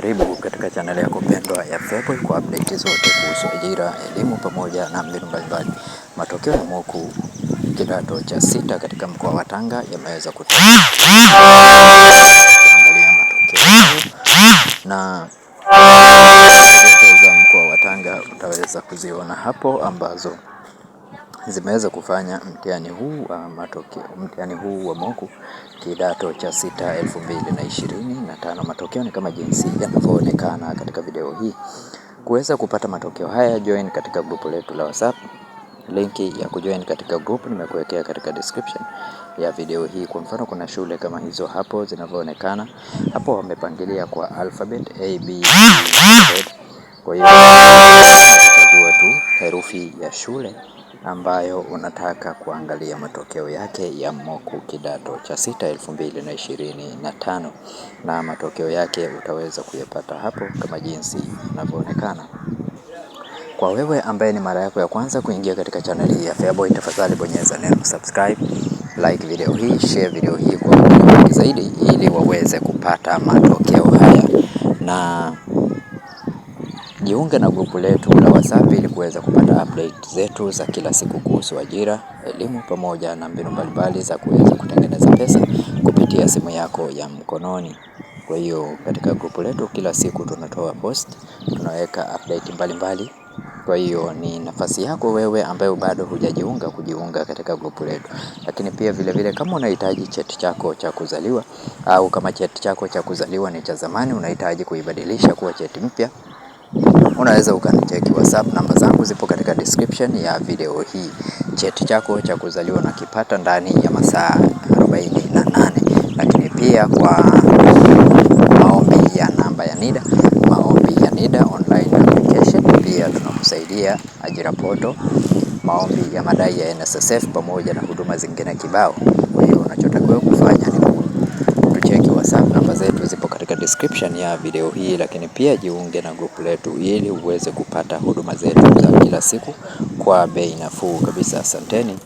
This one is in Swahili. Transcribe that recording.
Karibu katika chaneli yako pendwa ya Feaboy kwa update zote kuhusu ajira, elimu pamoja na mbinu mbalimbali. Matokeo ya moku kidato cha 6 katika mkoa wa Tanga yameweza kutoka. Angalia matokeo na za mkoa wa Tanga utaweza kuziona hapo, ambazo zimeweza kufanya mtihani huu wa moku kidato cha 6 2025. Matokeo ni kama jinsi yanavyoonekana katika video hii. Kuweza kupata matokeo haya, join katika grupu letu la WhatsApp. Linki ya kujoin katika grupu nimekuwekea katika description ya video hii. Kwa mfano, kuna shule kama hizo hapo zinavyoonekana hapo, wamepangilia kwa alphabet A, B, C, Z. Kwa hiyo utachagua tu herufi ya shule ambayo unataka kuangalia matokeo yake ya moku kidato cha 6 2025, na matokeo yake utaweza kuyapata hapo kama jinsi inavyoonekana. Kwa wewe ambaye ni mara yako ya kwanza kuingia katika channel hii ya Feaboy, tafadhali bonyeza neno subscribe, like video hii, share video hii kwa watu wengi zaidi, ili waweze kupata matokeo haya, na jiunge na grupu letu la WhatsApp ili kuweza kupata update zetu za kila siku kuhusu ajira, elimu pamoja na mbinu mbalimbali za kuweza kutengeneza pesa kupitia simu yako ya mkononi. Kwa hiyo katika grupu letu kila siku tunatoa post, tunaweka update mbalimbali. Kwa hiyo ni nafasi yako wewe ambaye bado hujajiunga kujiunga katika grupu letu. Lakini pia vile kama unahitaji cheti chako cha kuzaliwa, au kama cheti chako cha kuzaliwa ni cha zamani unahitaji kuibadilisha kuwa cheti mpya, unaweza ukanicheki WhatsApp. Namba zangu zipo katika description ya video hii. Cheti chako cha kuzaliwa na kipata ndani ya masaa 48. Lakini pia kwa maombi ya namba ya NIDA, maombi ya NIDA online application, pia tunakusaidia ajira poto, maombi ya madai ya NSSF pamoja na huduma zingine kibao. Kwa hiyo unachotakiwa kufanya ni kucheki WhatsApp. Namba zetu zipo katika description ya video hii, lakini pia jiunge na grupu letu ili uweze kupata huduma zetu za kila siku kwa bei nafuu kabisa. Asanteni.